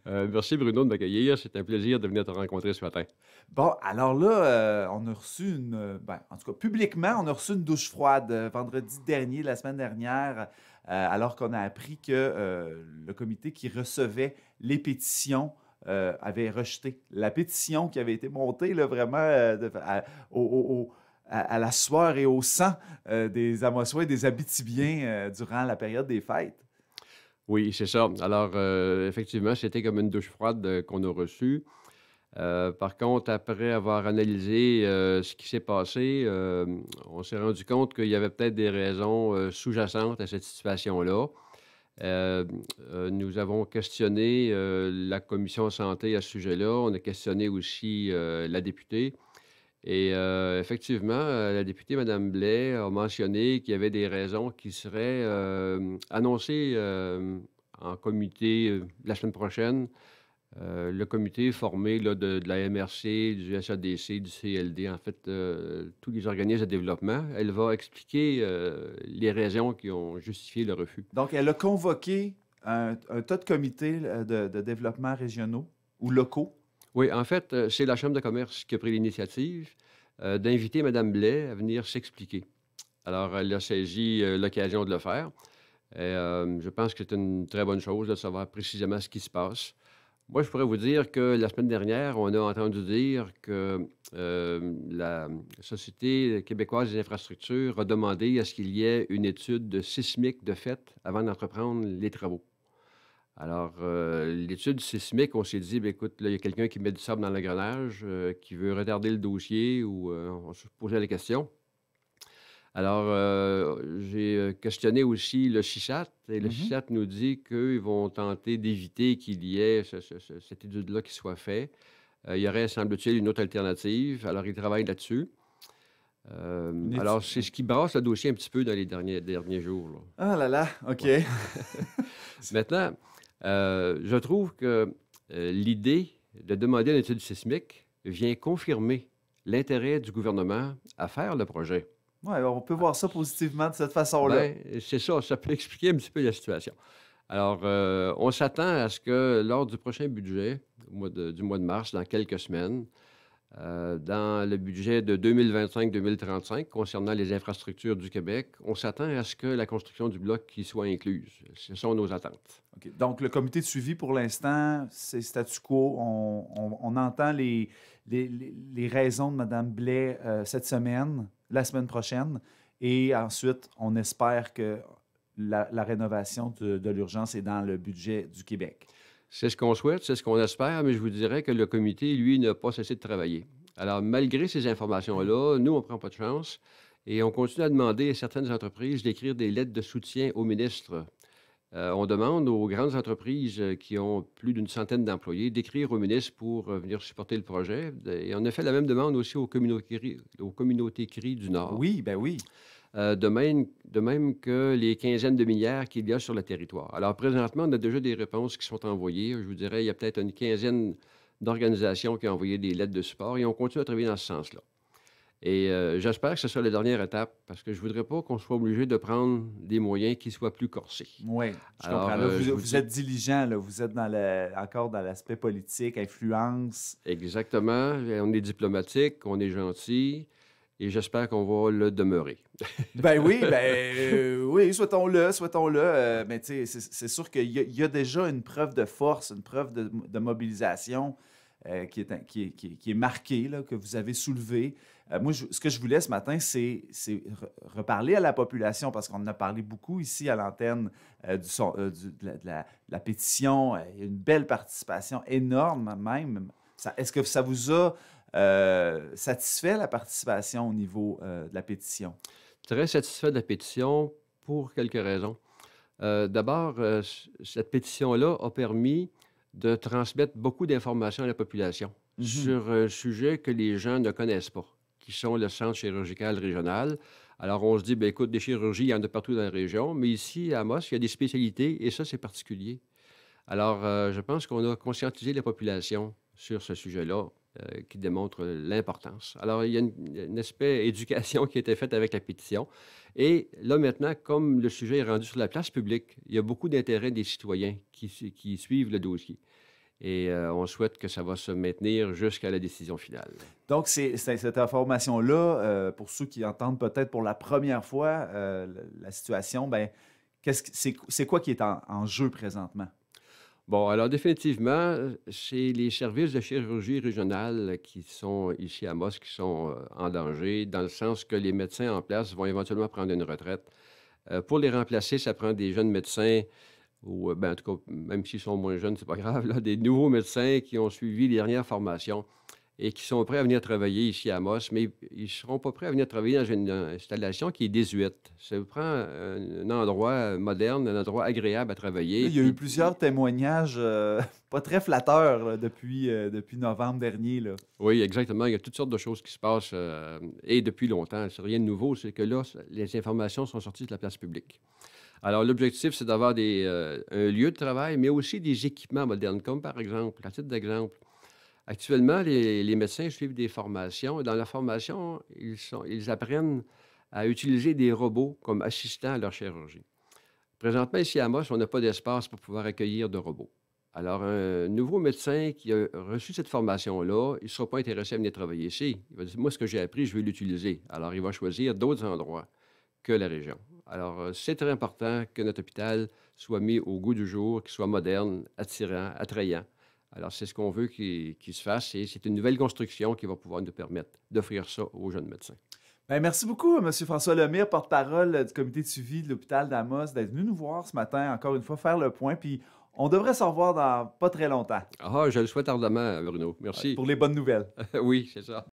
Merci Bruno de m'accueillir. C'est un plaisir de venir te rencontrer ce matin. Bon, alors là, on a reçu ben, en tout cas, publiquement, on a reçu une douche froide vendredi dernier, la semaine dernière, alors qu'on a appris que le comité qui recevait les pétitions avait rejeté la pétition qui avait été montée là, vraiment au, au- au- à la sueur et au sang des Amoskois et des Abitibiens durant la période des fêtes. Oui, c'est ça. Alors, effectivement, c'était comme une douche froide qu'on a reçue. Par contre, après avoir analysé ce qui s'est passé, on s'est rendu compte qu'il y avait peut-être des raisons sous-jacentes à cette situation-là. Euh, Nous avons questionné la commission santé à ce sujet-là. On a questionné aussi la députée. Et effectivement, la députée Mme Blais a mentionné qu'il y avait des raisons qui seraient annoncées en comité la semaine prochaine. Le comité est formé là, de la MRC, du SADC, du CLD, en fait, tous les organismes de développement. Elle va expliquer les raisons qui ont justifié le refus. Donc, elle a convoqué un tas de comités de développement régionaux ou locaux. Oui, en fait, c'est la Chambre de commerce qui a pris l'initiative d'inviter Mme Blais à venir s'expliquer. Alors, elle a saisi l'occasion de le faire. Et je pense que c'est une très bonne chose de savoir précisément ce qui se passe. Moi, je pourrais vous dire que la semaine dernière, on a entendu dire que la Société québécoise des infrastructures a demandé à ce qu'il y ait une étude de sismique de fait avant d'entreprendre les travaux. Alors, l'étude sismique, on s'est dit, bien, écoute, là, il y a quelqu'un qui met du sable dans l'engrenage, qui veut retarder le dossier ou on se posait la question. Alors, j'ai questionné aussi le CISAT et le Mhm. CISAT nous dit qu'ils vont tenter d'éviter qu'il y ait cette étude-là qui soit faite. Il y aurait, semble-t-il, une autre alternative. Alors, ils travaillent là-dessus. Une Alors, étude. c'est ce qui brasse le dossier un petit peu dans les derniers jours, là. Ah là là, OK. Ouais. Maintenant, je trouve que l'idée de demander une étude sismique vient confirmer l'intérêt du gouvernement à faire le projet. Ouais, on peut voir ça positivement de cette façon-là. Ben, c'est ça peut expliquer un petit peu la situation. Alors, on s'attend à ce que lors du prochain budget, du mois de mars, dans quelques semaines, dans le budget de 2025-2035 concernant les infrastructures du Québec, on s'attend à ce que la construction du bloc y soit incluse. Ce sont nos attentes. OK. Donc, le comité de suivi, pour l'instant, c'est statu quo. On entend les raisons de Mme Blais cette semaine, la semaine prochaine, et ensuite, on espère que la rénovation de l'urgence est dans le budget du Québec. C'est ce qu'on souhaite, c'est ce qu'on espère, mais je vous dirais que le comité, lui, n'a pas cessé de travailler. Alors, malgré ces informations-là, nous, on ne prend pas de chance et on continue à demander à certaines entreprises d'écrire des lettres de soutien au ministre. On demande aux grandes entreprises qui ont plus d'une centaine d'employés d'écrire au ministre pour venir supporter le projet. Et on a fait la même demande aussi aux communautés CRI du Nord, Oui, ben oui. de même que les quinzaines de milliards qu'il y a sur le territoire. Alors, présentement, on a déjà des réponses qui sont envoyées. Je vous dirais, il y a peut-être une quinzaine d'organisations qui ont envoyé des lettres de support et on continue à travailler dans ce sens-là. Et j'espère que ce sera la dernière étape parce que je ne voudrais pas qu'on soit obligé de prendre des moyens qui soient plus corsés. Oui, je comprends. Alors, Là, je vous vous êtes dis diligent, là, vous êtes encore dans l'aspect politique, influence. exactement, on est diplomatique, on est gentil et j'espère qu'on va le demeurer. Ben oui, oui, souhaitons-le, souhaitons-le. Mais tu sais, c'est sûr qu'il y a déjà une preuve de force, une preuve de mobilisation qui est marquée, là, que vous avez soulevée. Moi, ce que je voulais ce matin, c'est reparler à la population, parce qu'on en a parlé beaucoup ici à l'antenne de la pétition. Il y a une belle participation, énorme même. Est-ce que ça vous a satisfait la participation au niveau de la pétition? Très satisfait de la pétition pour quelques raisons. D'abord, cette pétition-là a permis de transmettre beaucoup d'informations à la population Mhm. sur un sujet que les gens ne connaissent pas, qui sont le centre chirurgical régional. Alors, on se dit, ben écoute, des chirurgies, il y en a partout dans la région, mais ici, à Amos, il y a des spécialités et ça, c'est particulier. Alors, je pense qu'on a conscientisé la population sur ce sujet-là, qui démontre l'importance. Alors, il y a un aspect éducation qui a été fait avec la pétition. Et là, maintenant, comme le sujet est rendu sur la place publique, il y a beaucoup d'intérêt des citoyens qui suivent le dossier. et on souhaite que ça va se maintenir jusqu'à la décision finale. Donc, c'est cette information-là, pour ceux qui entendent peut-être pour la première fois la situation, ben, c'est quoi qui est en jeu présentement? Bon, alors définitivement, c'est les services de chirurgie régionale qui sont ici à Amos qui sont en danger, dans le sens que les médecins en place vont éventuellement prendre une retraite. Pour les remplacer, ça prend des jeunes médecins, ou ben, en tout cas, même s'ils sont moins jeunes, c'est pas grave, là, des nouveaux médecins qui ont suivi les dernières formations et qui sont prêts à venir travailler ici à Amos, mais ils ne seront pas prêts à venir travailler dans une installation qui est désuète. Ça prend un endroit moderne, un endroit agréable à Là, travailler. il y a eu Puis, plusieurs témoignages pas très flatteurs là, depuis novembre dernier. Là. oui, exactement. Il y a toutes sortes de choses qui se passent et depuis longtemps. C'est rien de nouveau, c'est que là, les informations sont sorties de la place publique. Alors, l'objectif, c'est d'avoir un lieu de travail, mais aussi des équipements modernes, comme par exemple, à titre d'exemple, actuellement, les médecins suivent des formations. Et dans la formation, ils apprennent à utiliser des robots comme assistants à leur chirurgie. Présentement, ici à Amos, on n'a pas d'espace pour pouvoir accueillir de robots. Alors, un nouveau médecin qui a reçu cette formation-là, il ne sera pas intéressé à venir travailler ici. Il va dire, moi, ce que j'ai appris, je vais l'utiliser. Alors, il va choisir d'autres endroits que la région. Alors, c'est très important que notre hôpital soit mis au goût du jour, qu'il soit moderne, attirant, attrayant. Alors, c'est ce qu'on veut qu'il se fasse et c'est une nouvelle construction qui va pouvoir nous permettre d'offrir ça aux jeunes médecins. Ben, merci beaucoup, M. François Lemire, porte-parole du comité de suivi de l'hôpital d'Amos, d'être venu nous voir ce matin, encore une fois, faire le point. Puis on devrait se revoir dans pas très longtemps Ah, je le souhaite ardemment, Bruno. Merci. pour les bonnes nouvelles. Oui, c'est ça.